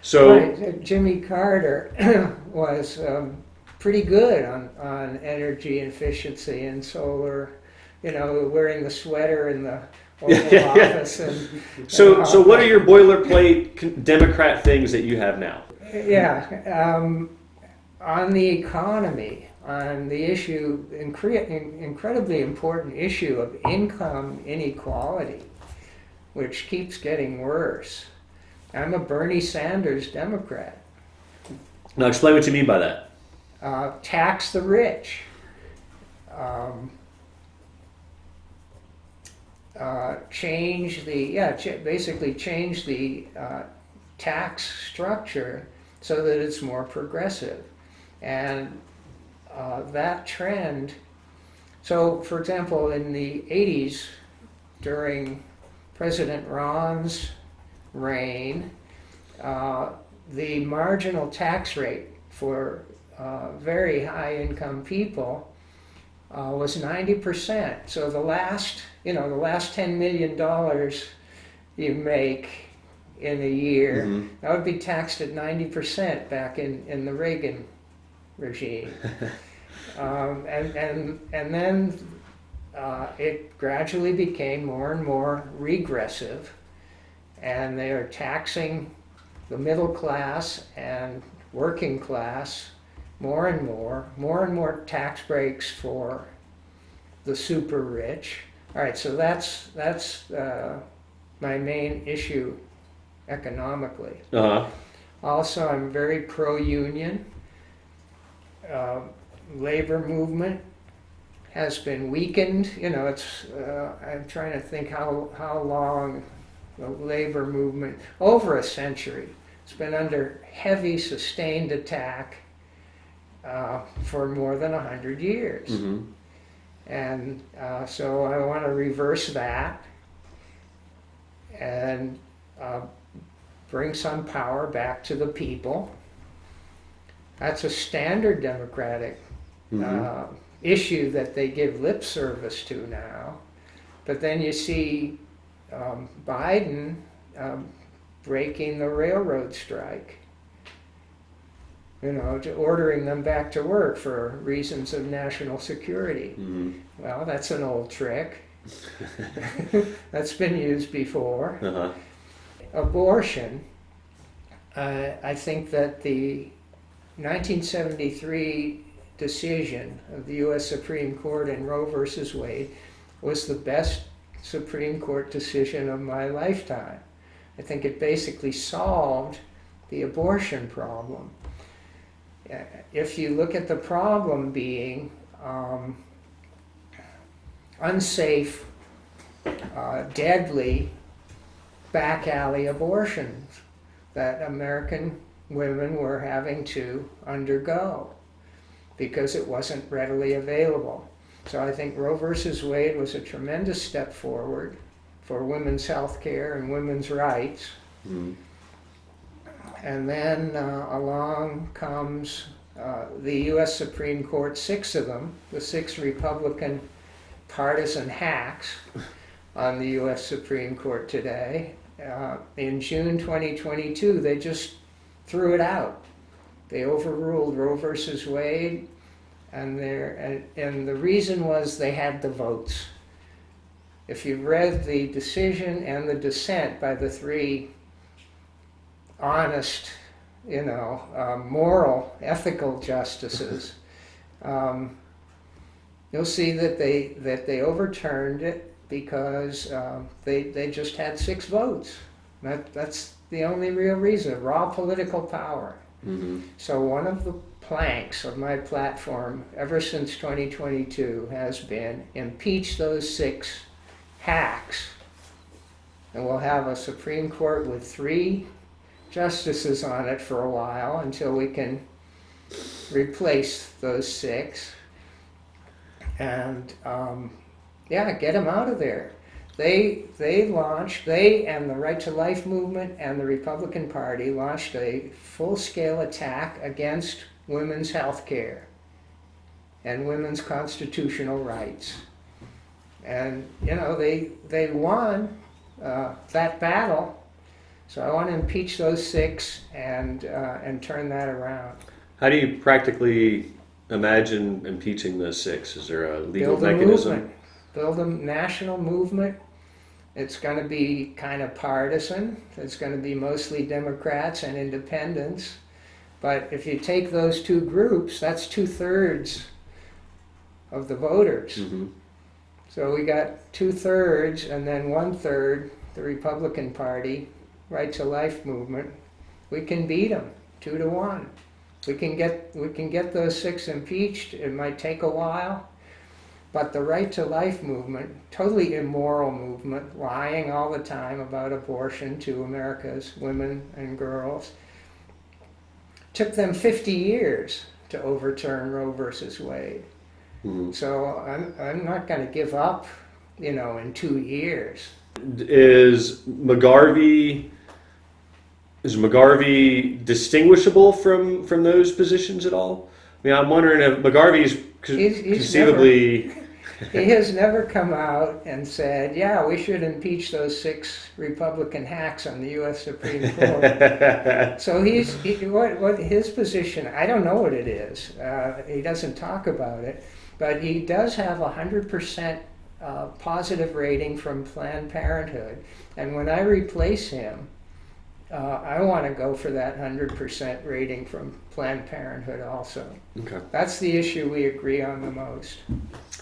So, Right, Jimmy Carter was pretty good on energy efficiency and solar, wearing the sweater in the Oval yeah, yeah. Office So, all what are your that. boilerplate Democrat things that you have now? Yeah, on the economy, on the issue, incredibly important issue of income inequality, which keeps getting worse. I'm a Bernie Sanders Democrat. Now, explain what you mean by that. Tax the rich. Um, change the basically change the tax structure so that it's more progressive, and that trend. So, for example, in the 80s, during President Ron's reign, uh, the marginal tax rate for very high income people was 90%. So the last $10 million you make in a year, Mm-hmm. that would be taxed at 90% back in the Reagan regime. And then it gradually became more and more regressive, and they are taxing the middle class and working class more and more tax breaks for the super rich. All right, so that's my main issue economically. Uh huh. Also, I'm very pro-union. Uh, Labor movement has been weakened. I'm trying to think how long the labor movement, over a century. It's been under heavy, sustained attack for more than 100 years. Mm-hmm. And so I want to reverse that and bring some power back to the people. That's a standard Democratic Mm-hmm. issue that they give lip service to now. But then you see Biden breaking the railroad strike, ordering them back to work for reasons of national security. Mm-hmm. Well, that's an old trick. That's been used before. Uh-huh. Abortion, I think that the 1973 decision of the U.S. Supreme Court in Roe versus Wade was the best Supreme Court decision of my lifetime. I think it basically solved the abortion problem. If you look at the problem being unsafe, deadly back alley abortions that American women were having to undergo because it wasn't readily available. So I think Roe versus Wade was a tremendous step forward for women's health care and women's rights. Mm-hmm. And then along comes the U.S. Supreme Court, 6 of them, the 6 Republican partisan hacks on the U.S. Supreme Court today. In June 2022, they just threw it out. They overruled Roe versus Wade, and the reason was they had the votes. If you've read the decision and the dissent by the 3 honest, moral, ethical justices, you'll see that they overturned it because they just had 6 votes. That's the only real reason, raw political power. Mm-hmm. So one of the planks of my platform ever since 2022 has been impeach those 6 hacks, and we'll have a Supreme Court with 3 justices on it for a while until we can replace those 6 and get them out of there. They and the Right to Life movement and the Republican Party launched a full-scale attack against women's health care and women's constitutional rights. And, they won that battle, So I want to impeach those 6 and turn that around. How do you practically imagine impeaching those 6? Is there a legal Build a mechanism? movement. Build a national movement. It's going to be kind of partisan. It's going to be mostly Democrats and independents. But if you take those 2 groups, that's 2/3 of the voters. Mm-hmm. So we got 2/3, and then 1/3, the Republican Party, Right to Life movement. We can beat them 2-1. We can get those 6 impeached. It might take a while, but the Right to Life movement, totally immoral movement, lying all the time about abortion to America's women and girls, took them 50 years to overturn Roe versus Wade. Mm-hmm. So I'm not going to give up, in 2 years. Is McGarvey distinguishable from those positions at all? I mean, I'm wondering if McGarvey's He's conceivably. He has never come out and said, yeah, we should impeach those 6 Republican hacks on the U.S. Supreme Court. So what his position, I don't know what it is. He doesn't talk about it, but he does have 100% positive rating from Planned Parenthood. And when I replace him, I want to go for that 100% rating from Planned Parenthood also. Okay. That's the issue we agree on the most.